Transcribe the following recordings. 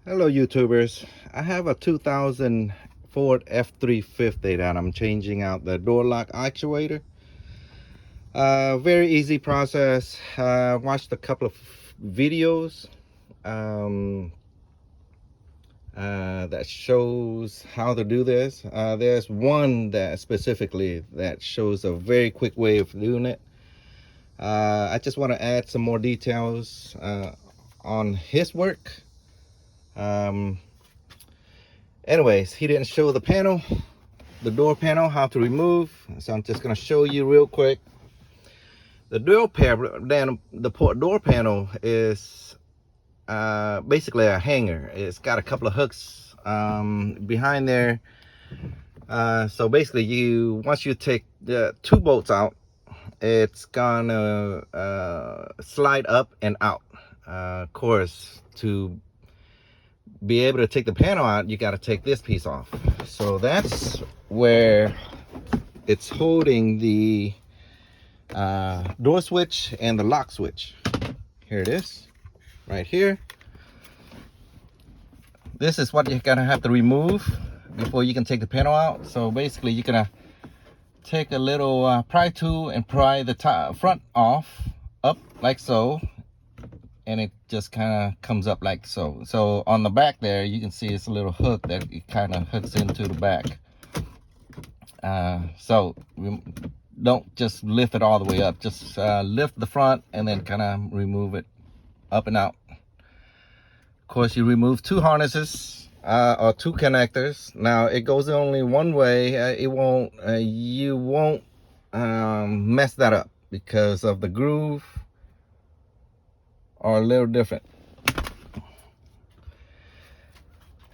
Hello YouTubers. I have a 2000 Ford F350 that I'm changing out the door lock actuator. Very easy process. Watched a couple of videos um, that shows how to do this. There's one that specifically that shows a very quick way of doing it. I just want to add some more details on his work. Um, Anyways, he didn't show the door panel, how to remove. So I'm just gonna show you real quick. The door panel is basically a hanger. It's got a couple of hooks behind there. So basically, once you take the two bolts out, it's gonna slide up and out. Of course, to be able to take the panel out, you got to take this piece off. So that's where it's holding the door switch and the lock switch. Here it is, right here. This is what you're gonna have to remove before you can take the panel out. So basically, you're gonna take a little pry tool and pry the front off, up like so, and it just kind of comes up like so. So on the back there, you can see it's a little hook that it kind of hooks into the back. So don't just lift it all the way up. Just lift the front and then kind of remove it up and out. Of course, you remove two harnesses or two connectors. Now it goes only one way. You won't mess that up because of the groove are a little different.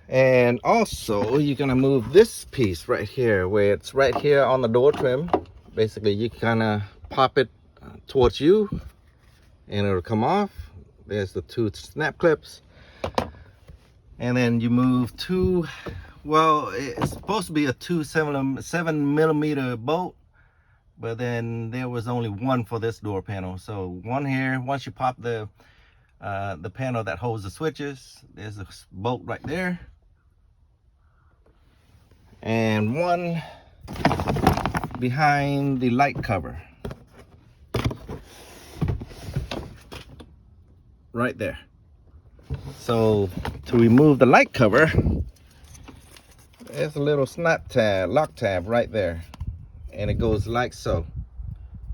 And also you're gonna move this piece right here, where it's right here on the door trim. Basically, you kind of pop it towards you and it'll come off. There's the two snap clips. And then you move two, well, it's supposed to be a 7mm bolt, but then there was only one for this door panel. So one here. Once you pop the panel that holds the switches, there's a bolt right there, and one behind the light cover right there. So to remove the light cover, there's a little lock tab right there, and it goes like so.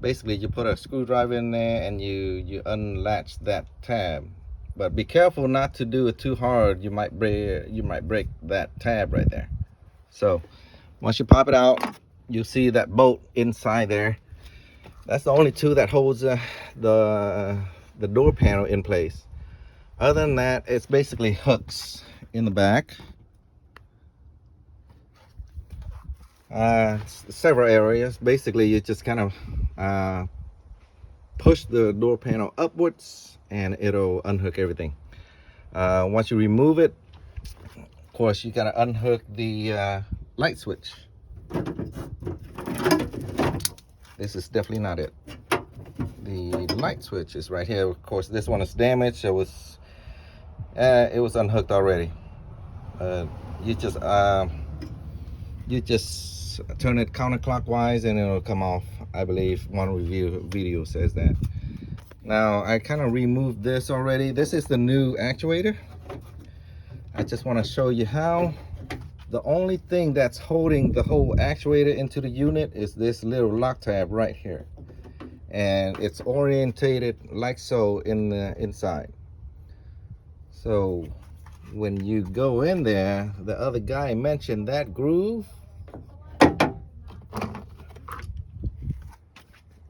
Basically, you put a screwdriver in there and you unlatch that tab, but be careful not to do it too hard. You might break that tab right there. So once you pop it out, you'll see that bolt inside there. That's the only two that holds the door panel in place. Other than that, it's basically hooks in the back. Several areas. Basically, you just kind of push the door panel upwards and it'll unhook everything. Once you remove it, of course, you gotta unhook the light switch. This is definitely not it. The light switch is right here. Of course, this one is damaged. It was unhooked already. You just turn it counterclockwise and it'll come off. I believe one video says that. Now I kind of removed this already. This is the new actuator. I just want to show you how. The only thing that's holding the whole actuator into the unit is this little lock tab right here, and it's orientated like so in the inside. So when you go in there, the other guy mentioned that groove.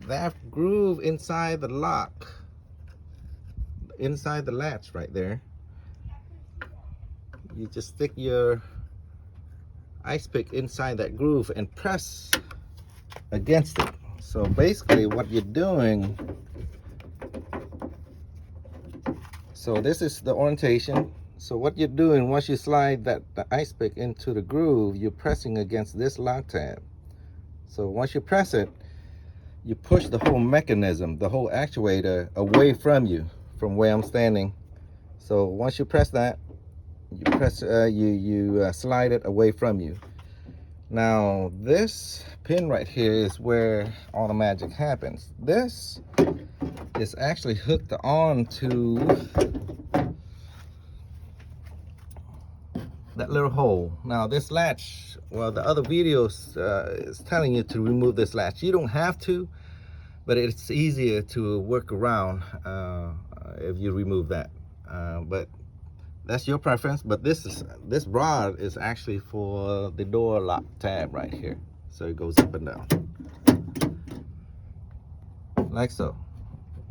That groove inside the lock, inside the latch right there, you just stick your ice pick inside that groove and press against it. So basically what you're doing, so this is the orientation. So what you're doing, once you slide the ice pick into the groove, you're pressing against this lock tab. So once you press it, you push the whole mechanism, the whole actuator away from you, from where I'm standing. So once you press that, you press you slide it away from you. Now this pin right here is where all the magic happens. This is actually hooked on to that little hole. Now this latch, well, the other videos is telling you to remove this latch. You don't have to, but it's easier to work around if you remove that. But that's your preference. But this rod is actually for the door lock tab right here, so it goes up and down like so.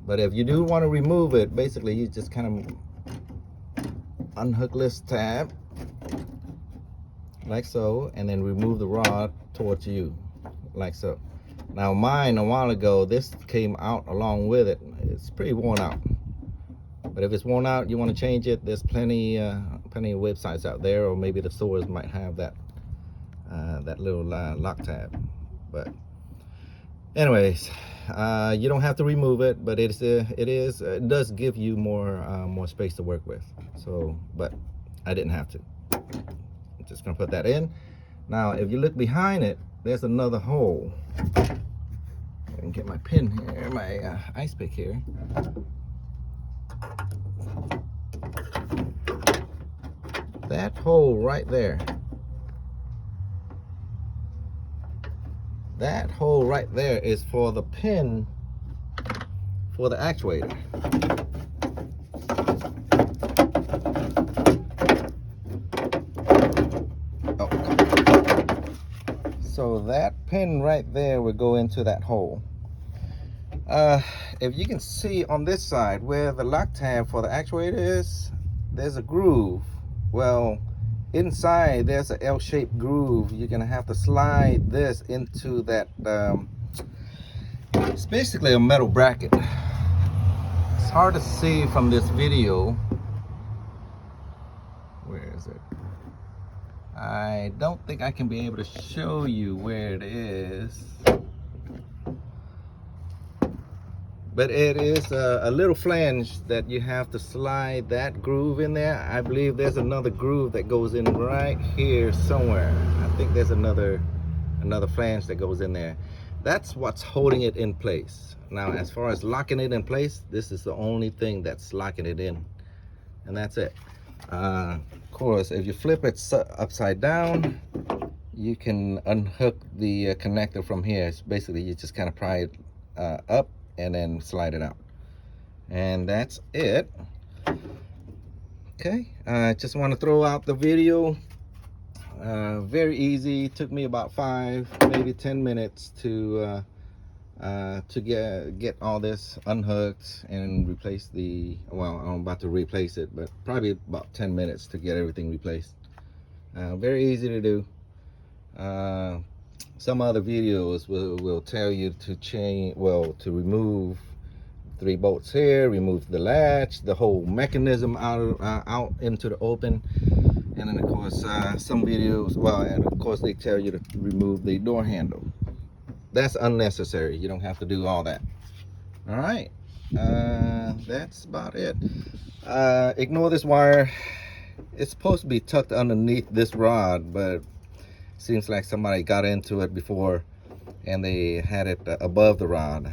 But if you do want to remove it, basically you just kind of unhook this tab like so, and then remove the rod towards you like so. Now mine a while ago, this came out along with it. It's pretty worn out, but if it's worn out, you want to change it, there's plenty of websites out there, or maybe the stores might have that that little lock tab. But anyways, you don't have to remove it, but it does give you more space to work with. So, but I didn't have to. I'm just gonna put that in. Now if you look behind it, there's another hole. I can get my pin here, my ice pick here. That hole right there, that hole right there is for the pin for the actuator. Oh. So that pin right there will go into that hole. If you can see on this side where the lock tab for the actuator is, there's a groove. Well, inside there's an L-shaped groove. You're gonna have to slide this into that. It's basically a metal bracket. It's hard to see from this video. Where is it? I don't think I can be able to show you where it is, but it is a little flange that you have to slide that groove in there. I believe there's another groove that goes in right here somewhere. I think there's another flange that goes in there. That's what's holding it in place. Now as far as locking it in place, this is the only thing that's locking it in, and that's it. Of course, if you flip it upside down, you can unhook the connector from here. It's basically, you just kind of pry it up and then slide it out, and that's it. Okay, I just want to throw out the video. Very easy. Took me about 5 maybe 10 minutes to get all this unhooked and replace the, well, I'm about to replace it, but probably about 10 minutes to get everything replaced. Very easy to do. Some other videos will tell you to change, well, to remove 3 bolts here, remove the latch, the whole mechanism out into the open. And then of course some videos, well, and of course they tell you to remove the door handle. That's unnecessary. You don't have to do all that. All right, that's about it. Ignore this wire. It's supposed to be tucked underneath this rod, but seems like somebody got into it before and they had it above the rod.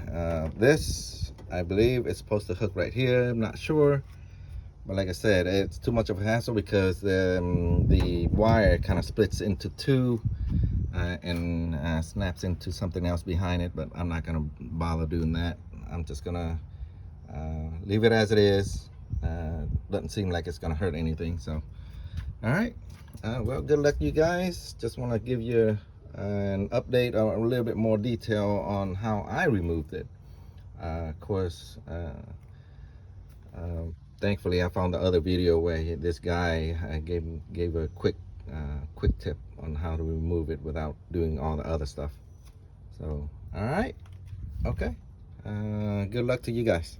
This, I believe, is supposed to hook right here. I'm not sure, but like I said, it's too much of a hassle because the wire kind of splits into 2 and snaps into something else behind it, but I'm not gonna bother doing that. I'm just gonna leave it as it is. Doesn't seem like it's gonna hurt anything. So all right, well, good luck you guys. Just want to give you an update or a little bit more detail on how I removed it. Of course, thankfully I found the other video where this guy gave a quick tip on how to remove it without doing all the other stuff. So all right, okay, good luck to you guys.